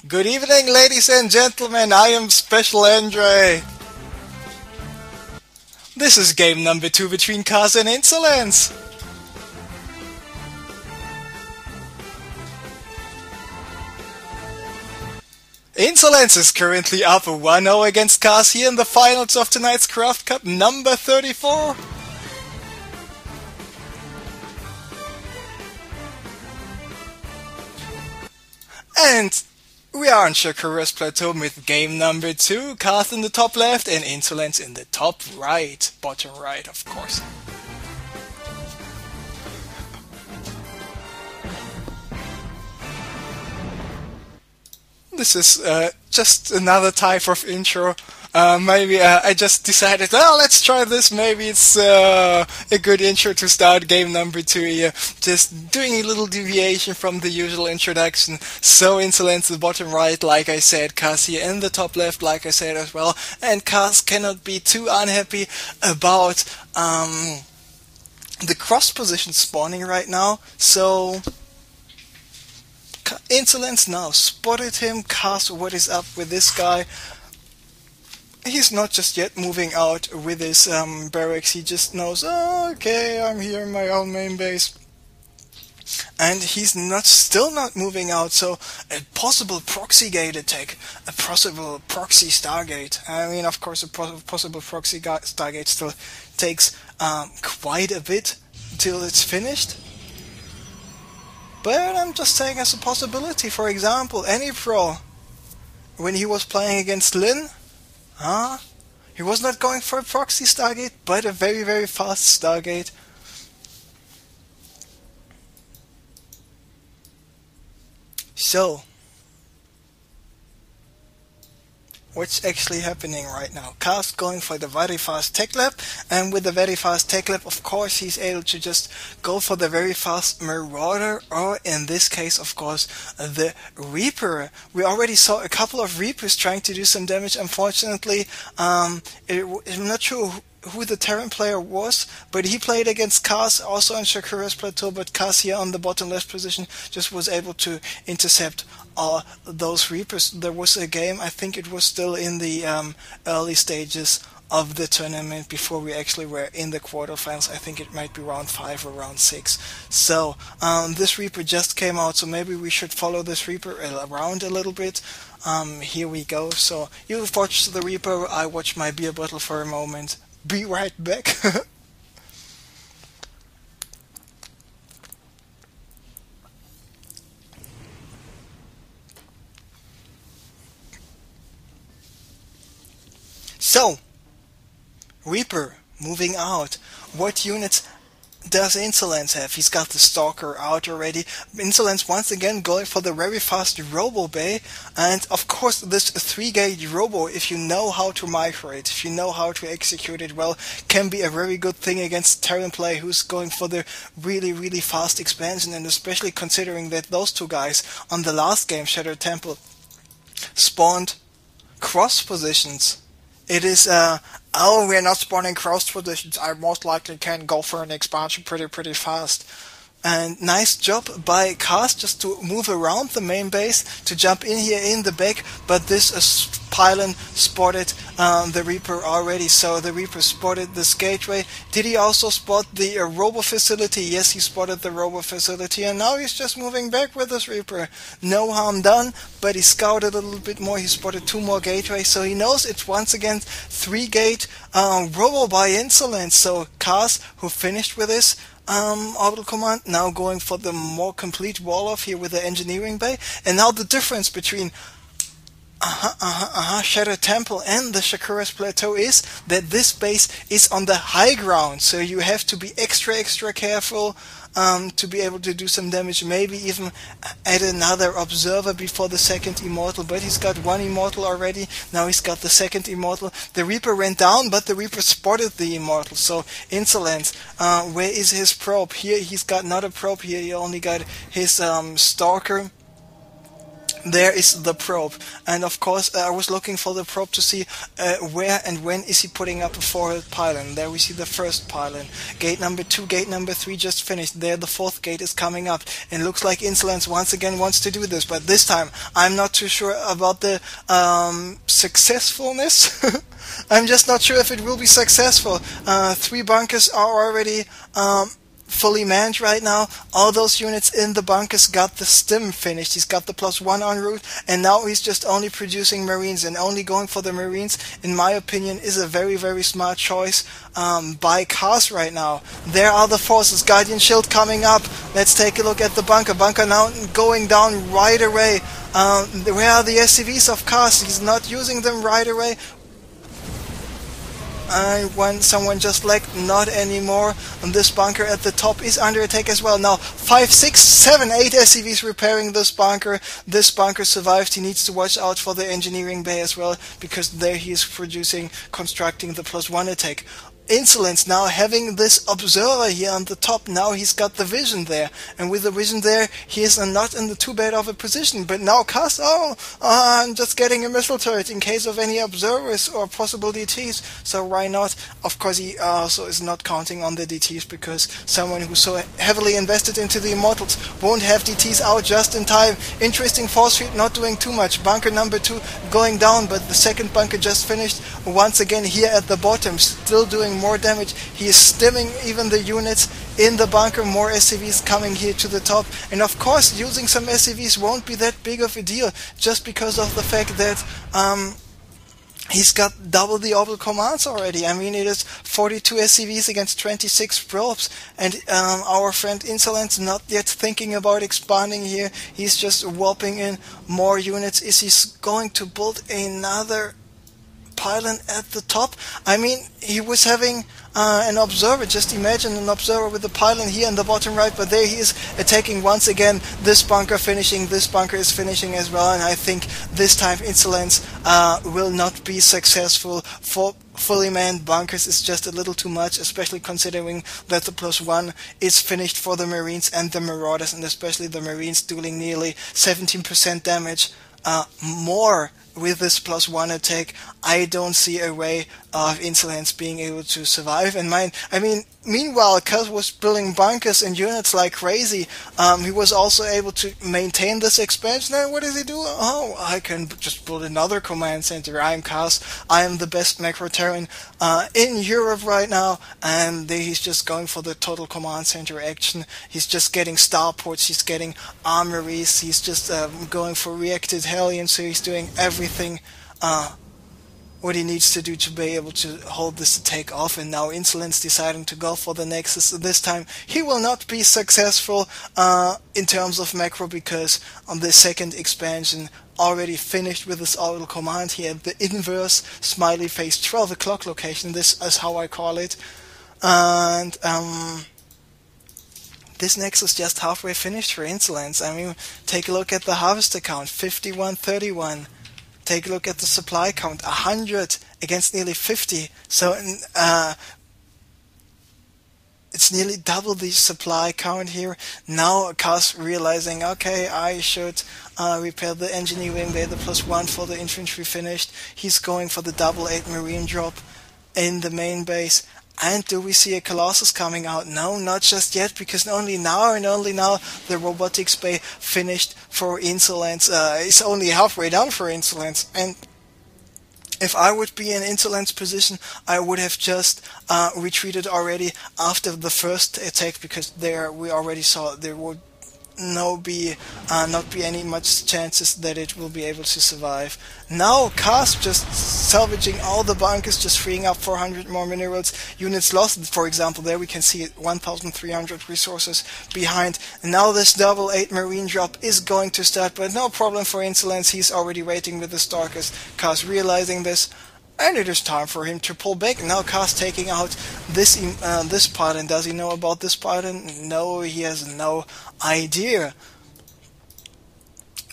Good evening, ladies and gentlemen. I am Special Andre. This is game number 2 between Cars and Insolence. Insolence is currently up 1-0 against Cars here in the finals of tonight's CraftCup number 34. And we are on Shakura's Plateau with game number 2, Cars in the top left and Insolence in the top right, bottom right of course. This is just another type of intro. Maybe I just decided, oh, let's try this. Maybe it's a good intro to start game number 2 here. Just doing a little deviation from the usual introduction. So Insolence the bottom right, like I said, Cars here in the top left, like I said as well. And Cars cannot be too unhappy about the cross position spawning right now. So Insolence now spotted him. Cars, what is up with this guy? He's not just yet moving out with his barracks. He just knows, oh, okay, I'm here in my own main base. And he's still not moving out, so a possible proxy gate attack, a possible proxy stargate. I mean, of course, a possible proxy stargate still takes quite a bit till it's finished. But I'm just saying as a possibility. For example, any pro, when he was playing against Lin, he was not going for a proxy stargate, but a very, very fast stargate. So, what's actually happening right now? Cars going for the very fast tech lap, and with the very fast tech lap, of course, he's able to just go for the very fast Marauder, or in this case, of course, the Reaper. We already saw a couple of Reapers trying to do some damage. Unfortunately, I'm not sure who the Terran player was, but he played against Cars also on Shakura's Plateau, but Cars here on the bottom left position just was able to intercept those Reapers. There was a game, I think it was still in the early stages of the tournament before we actually were in the quarterfinals. I think it might be round 5 or round 6. So this Reaper just came out, so maybe we should follow this Reaper around a little bit. Here we go. So you watch the Reaper, I watch my beer bottle for a moment. Be right back. So, Reaper moving out. What units does Insolence have? He's got the Stalker out already. Insolence once again going for the very fast Robo Bay, and of course this 3-gauge Robo, if you know how to micro it, if you know how to execute it well, can be a very good thing against Terran play who's going for the really, really fast expansion, and especially considering that those two guys on the last game, Shadow Temple, spawned cross positions. It is oh, we're not spawning cross positions, I most likely can go for an expansion pretty fast. And nice job by Cars just to move around the main base, to jump in here in the back, but this pylon spotted the Reaper already, so the Reaper spotted this gateway. Did he also spot the Robo facility? Yes, he spotted the Robo facility, and now he's just moving back with this Reaper. No harm done, but he scouted a little bit more. He spotted 2 more gateways, so he knows it's once again 3-gate Robo by Insolence. So Cars, who finished with this orbital command, now going for the more complete wall-off here with the engineering bay. And now the difference between Shadow Temple and the Shakura's Plateau is that this base is on the high ground, so you have to be extra careful to be able to do some damage, maybe even add another observer before the second immortal, but he's got 1 immortal already, now he's got the second immortal. The Reaper went down, but the Reaper spotted the immortal, so Insolence, where is his probe? Here he's got not a probe, here he only got his Stalker. There is the probe, and of course I was looking for the probe to see where and when is he putting up a forward pylon. There we see the first pylon. Gate number 2, gate number 3 just finished. There the fourth gate is coming up, and looks like Insolence once again wants to do this, but this time I'm not too sure about the successfulness. I'm just not sure if it will be successful. 3 bunkers are already fully manned right now. All those units in the bunkers got the stim finished. He's got the +1 en route, and now he's just only producing Marines, and only going for the Marines, in my opinion, is a very, very smart choice by Kaz right now. There are the forces. Guardian Shield coming up. Let's take a look at the bunker. Bunker now going down right away. Where are the SCVs of Kaz? He's not using them right away. When someone just lagged, not anymore. And this bunker at the top is under attack as well. Now 5, 6, 7, 8 SCVs repairing this bunker. This bunker survived. He needs to watch out for the engineering bay as well, because there he is constructing the +1 attack. Insolence now having this observer here on the top. Now he's got the vision there, and with the vision there he is not in the too bad of a position. But now Kaz, I'm just getting a missile turret in case of any observers or possible DTs, so why not? Of course he also is not counting on the DTs, because someone who's so heavily invested into the Immortals won't have DTs out just in time. Interesting force field, not doing too much. Bunker number 2 going down, but the second bunker just finished once again here at the bottom, still doing more damage. He is stimming even the units in the bunker. More SCVs coming here to the top, and of course using some SCVs won't be that big of a deal, just because of the fact that he's got double the orbital commands already. I mean, it is 42 SCVs against 26 probes, and our friend Insolence not yet thinking about expanding here. He's just whopping in more units. Is he going to build another pylon at the top? I mean, he was having an observer. Just imagine an observer with a pylon here in the bottom right, but there he is attacking once again. This bunker finishing, this bunker is finishing as well, and I think this time Insolence will not be successful. For fully manned bunkers is just a little too much, especially considering that the +1 is finished for the Marines and the Marauders, and especially the Marines dealing nearly 17% damage more with this +1 attack. I don't see a way of Insolence being able to survive. And meanwhile, Kaz was building bunkers and units like crazy. He was also able to maintain this expansion. And what does he do? Oh, I can just build another command center. I'm Kaz. I am the best macro Terran in Europe right now. And he's just going for the total command center action. He's just getting starports. He's getting armories. He's just going for reacted Hellions. So he's doing everything what he needs to do to be able to hold this attack off. And now Insolence deciding to go for the Nexus. This time he will not be successful in terms of macro, because on the second expansion already finished with his orbital command. He had the inverse smiley face 12 o'clock location. This is how I call it. And this Nexus just halfway finished for Insolence. I mean, take a look at the harvester count, 5131. Take a look at the supply count, 100 against nearly 50. So it's nearly double the supply count here. Now Kaz realizing, okay, I should repair the engineering bay, the +1 for the infantry finished. He's going for the double 8 Marine drop in the main base. And do we see a Colossus coming out? No, not just yet, because only now the robotics bay finished for Insolence. It's only halfway down for Insolence. And if I would be in Insolence position, I would have just retreated already after the first attack, because there we already saw there would not be any much chances that it will be able to survive. Now Kaz just salvaging all the bunkers, just freeing up 400 more minerals. Units lost, for example, there we can see 1,300 resources behind. And now this double 8 Marine drop is going to start, but no problem for Insolence. He's already waiting with the Stalkers. Kaz realizing this, and it is time for him to pull back. Now Kaz taking out this pylon. Does he know about this pylon? No, he has no idea.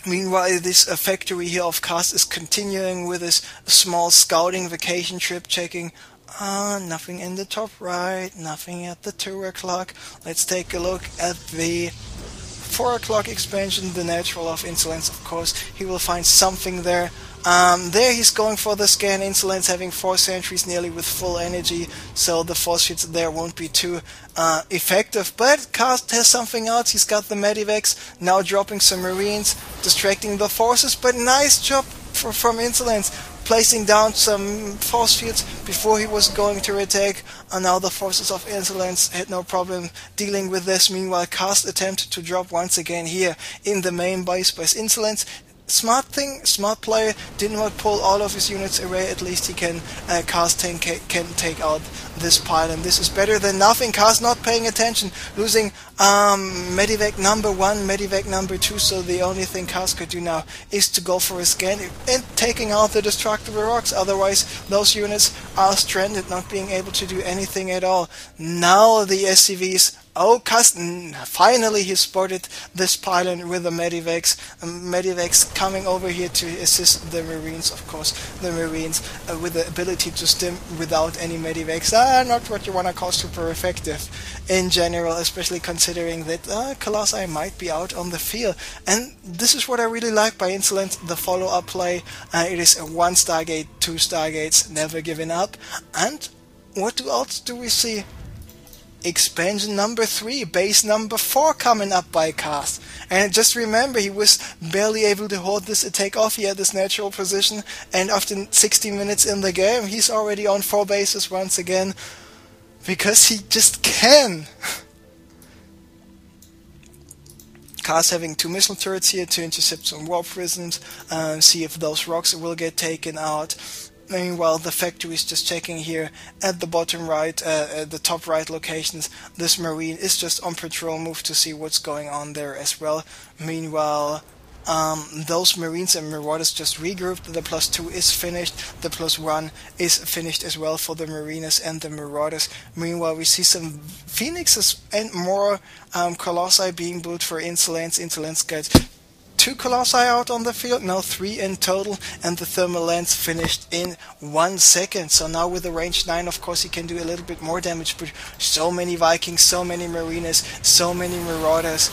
Meanwhile, this factory here of Kaz is continuing with his small scouting vacation trip, checking. Nothing in the top right, nothing at the 2 o'clock. Let's take a look at the 4 o'clock expansion, the natural of Insolence, of course, he will find something there. There he's going for the scan. Insolence having 4 sentries nearly with full energy, so the force fields there won't be too effective. But Cast has something else. He's got the Medivacs, now dropping some Marines, distracting the forces, but nice job from Insolence, placing down some force fields before he was going to attack, and now the forces of Insolence had no problem dealing with this. Meanwhile, Cast attempted to drop once again here in the main base. Insolence, smart player, did not pull all of his units away. At least he can, Cast can take out this pile, and this is better than nothing. Cast not paying attention, losing Medivac number 1, Medivac number 2, so the only thing Cast could do now is to go for a scan and taking out the destructible rocks. Otherwise those units are stranded, not being able to do anything at all. Now the SCVs, oh, Cast, finally he spotted this pylon with the Medivacs. Medivacs coming over here to assist the Marines, of course. The Marines with the ability to stim without any Medivacs. Not what you want to call super effective in general, especially considering that Colossi might be out on the field. And this is what I really like by Insolence, the follow-up play. It is a 1 Stargate, 2 Stargates, never giving up. And what else do we see? Expansion number 3, base number 4 coming up by Cast. And just remember, he was barely able to hold this attack off. He had this natural position, and after 60 minutes in the game, he's already on 4 bases once again, because he just can. Cast having 2 missile turrets here to intercept some warp prisms, see if those rocks will get taken out. Meanwhile, the factory is just checking here at the bottom right, at the top right locations. This Marine is just on patrol move to see what's going on there as well. Meanwhile, those Marines and Marauders just regrouped. The +2 is finished. The +1 is finished as well for the Mariners and the Marauders. Meanwhile, we see some Phoenixes and more Colossi being built for Insolence. Insolence gets 2 Colossi out on the field, now 3 in total, and the thermal lance finished in 1 second. So now with the range 9, of course, he can do a little bit more damage, but so many Vikings, so many Mariners, so many Marauders,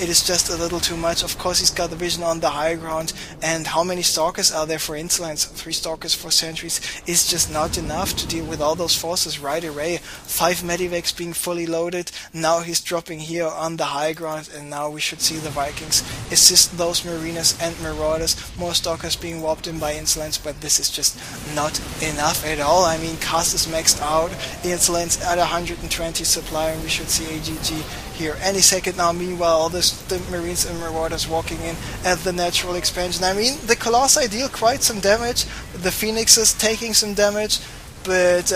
it is just a little too much. Of course, he's got the vision on the high ground, and how many Stalkers are there for Insolence? 3 Stalkers for sentries is just not enough to deal with all those forces right away. 5 Medivacs being fully loaded, now he's dropping here on the high ground, and now we should see the Vikings assist those Mariners and Marauders. More Stalkers being warped in by Insolence, but this is just not enough at all. I mean, Cast is maxed out, Insolence at 120 supply, and we should see AGG here any second now. Meanwhile, all the Marines and Marauders walking in at the natural expansion. I mean, the Colossi deal quite some damage, the Phoenixes taking some damage, but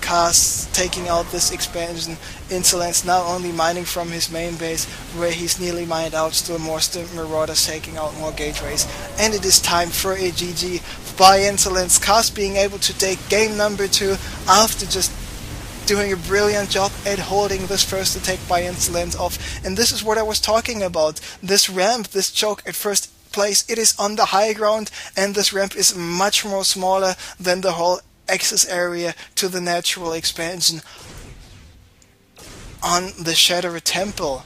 Cast taking out this expansion. Insolence now only mining from his main base, where he's nearly mined out. Still more Marauders taking out more gateways, and it is time for a GG by Insolence. Cast being able to take game number 2 after just doing a brilliant job at holding this first attack by Insolence off. And this is what I was talking about. This ramp, this choke at first place, it is on the high ground, and this ramp is much more smaller than the whole access area to the natural expansion on the Shattered Temple.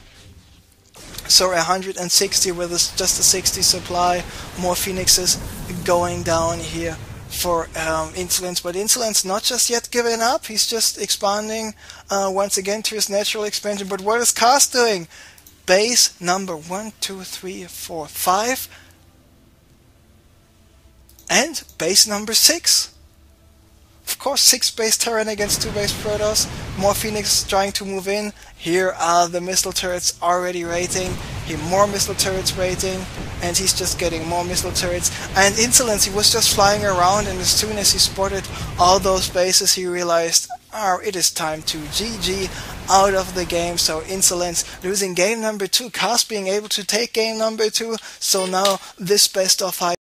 So 160 with just a 60 supply, more Phoenixes going down here for Insolence, but Insolence not just yet giving up. He's just expanding once again to his natural expansion. But what is Cast doing? Base number 1, 2, 3, 4, 5, and base number 6. Of course, 6 base Terran against 2 base Protoss. More Phoenix trying to move in. Here are the missile turrets already rating. Here more missile turrets rating. And he's just getting more missile turrets. And Insolence, he was just flying around, and as soon as he spotted all those bases, he realized, oh, it is time to GG out of the game. So Insolence losing game number 2. Cast being able to take game number 2. So now this best of 5